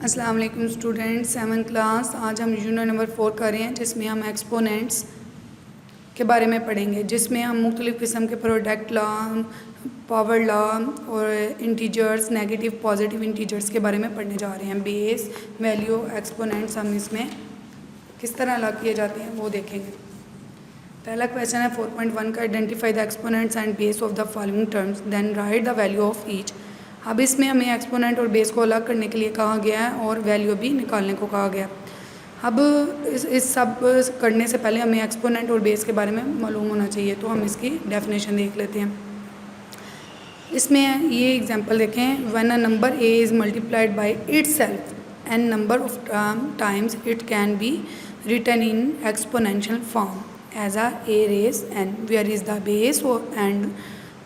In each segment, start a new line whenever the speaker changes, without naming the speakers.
अस्सलाम वालेकुम student, 7th class. आज हम यूनिट नंबर 4 कर रहे हैं, जिसमें हम एक्सपोनेंट्स के बारे में पढ़ेंगे, जिसमें हम मुख्तलिफ़ किस्म के प्रोडक्ट लॉ, पावर लॉ और इंटीजर्स, नेगेटिव पॉजिटिव इंटीजर्स के बारे में पढ़ने जा रहे हैं। बेस, वैल्यू, एक्सपोनेंट्स हम इसमें किस तरह लॉ किए जाते हैं वो देखेंगे। पहला क्वेश्चन है 4.1 का, identify the exponents and base of the following terms then write the value of each. अब इसमें हमें एक्सपोनेंट और बेस को अलग करने के लिए कहा गया है और वैल्यू भी निकालने को कहा गया। अब इस सब करने से पहले हमें एक्सपोनेंट और बेस के बारे में मालूम होना चाहिए, तो हम इसकी डेफिनेशन देख लेते हैं। इसमें ये एग्जांपल देखें, when a number A is multiplied by itself N number of times it can be written in exponential form as a A raise N, where is the base and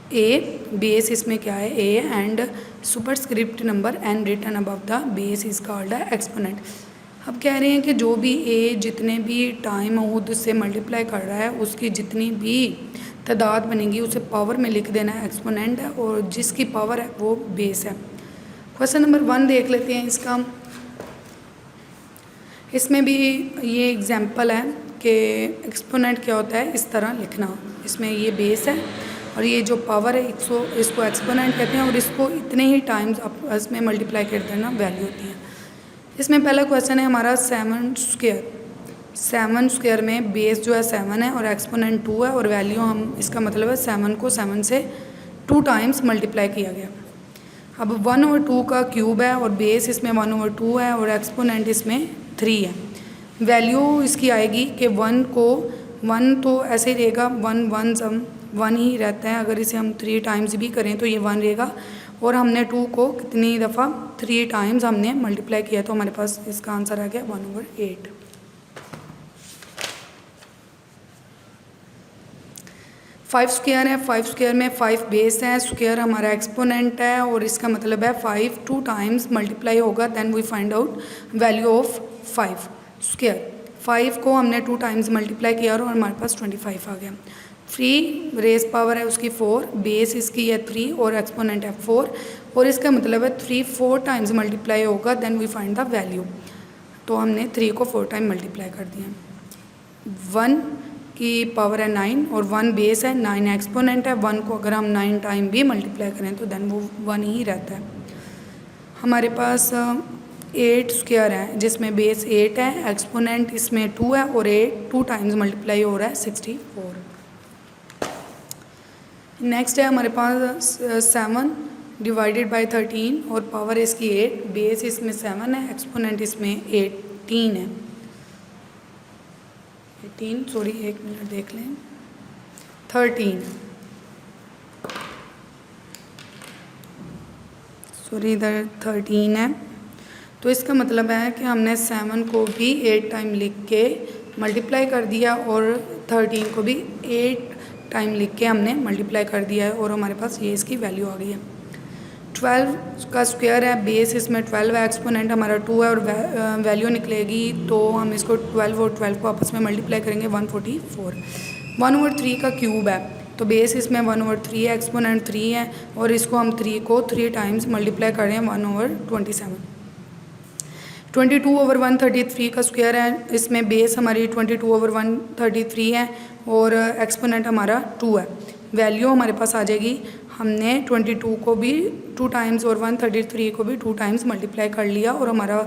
A, base इसमें क्या है A, and superscript number N written above the base is called the exponent. अब कह रहे हैं कि जो भी ए जितने भी टाइम अहूद से मल्टीप्लाई कर रहा है उसकी जितनी भी तादाद बनेगी उसे पावर में लिख देना है, एक्सपोनेंट है, और जिसकी पावर है वो बेस है। क्वेश्चन नंबर 1 देख लेते हैं इसका। इसमें भी ये एग्जाम्पल है कि एक्सपोनेंट क्या होता है, इस तरह लिखना। इसमें ये बेस है और ये जो पावर है इसको एक्सपोनेंट कहते हैं, और इसको इतने ही टाइम्स आपस में मल्टीप्लाई कर देना वैल्यू होती है। इसमें पहला क्वेश्चन है हमारा 7 स्क्वायर। 7 स्क्वायर में बेस जो है 7 है और एक्सपोनेंट 2 है, और वैल्यू हम इसका मतलब है 7 को 7 से 2 टाइम्स मल्टीप्लाई किया गया। अब 1/2 का क्यूब है और बेस इसमें 1/2 है और एक्सपोनेंट इसमें 3 है। वैल्यू इसकी आएगी कि 1 तो ऐसे ही रहेगा, 1 ही रहता है। अगर इसे हम 3 टाइम्स भी करें तो ये 1 रहेगा, और हमने 2 को कितनी दफ़ा 3 टाइम्स हमने मल्टीप्लाई किया, तो हमारे पास इसका आंसर आ गया 1/8। 5 स्क्वायर है। 5 स्क्वायर में 5 बेस है, स्क्वायर हमारा एक्सपोनेंट है, और इसका मतलब है 5 2 टाइम्स मल्टीप्लाई होगा, then we find out value of 5 square. 5 को हमने 2 टाइम्स मल्टीप्लाई किया और हमारे पास 25 आ गया। 3 रेस पावर है उसकी 4, बेस इसकी है 3 और एक्सपोनेंट है 4, और इसका मतलब है 3 4 टाइम्स मल्टीप्लाई होगा, then we find the value. तो हमने 3 को 4 टाइम मल्टीप्लाई कर दिया। 1 की पावर है 9 और 1 बेस है, 9 एक्सपोनेंट है। 1 को अगर हम 9 टाइम भी मल्टीप्लाई करें तो देन वो 1 ही रहता है। हमारे पास 8 स्क्वायर है, जिसमें बेस 8 है, एक्सपोनेंट इसमें 2 है, और 8 2 टाइम्स मल्टीप्लाई हो रहा है 64। नेक्स्ट है हमारे पास 7 डिवाइडेड बाय 13 और पावर इसकी 8, बेस इसमें 7 है, एक्सपोनेंट इसमें 18 है। 18 सॉरी, एक मिनट देख लें, 13 सॉरी, इधर 13 है। तो इसका मतलब है कि हमने 7 को भी 8 टाइम लिख के मल्टीप्लाई कर दिया और 13 को भी 8 टाइम लिख के हमने मल्टीप्लाई कर दिया है, और हमारे पास ये इसकी वैल्यू आ गई है। 12 का स्क्वायर है, बेस इसमें 12 है, एक्सपोनेंट हमारा 2 है, और वैल्यू निकलेगी तो हम इसको 12 और 12 को आपस में मल्टीप्लाई करेंगे 144। 1/3 का क्यूब है, तो बेस इसमें 1/3 है, एक्सपोनेंट 3 है, और इसको हम 3 को 3 टाइम्स मल्टीप्लाई कर रहे हैं 1/27। 22/133 का स्क्वायर है, इसमें बेस हमारी 22/133 है और एक्सपोनेंट हमारा 2 है। वैल्यू हमारे पास आ जाएगी, हमने 22 को भी 2 टाइम्स और 133 को भी 2 टाइम्स मल्टीप्लाई कर लिया, और हमारा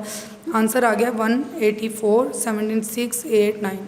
आंसर आ गया 184, 76, 8, 9।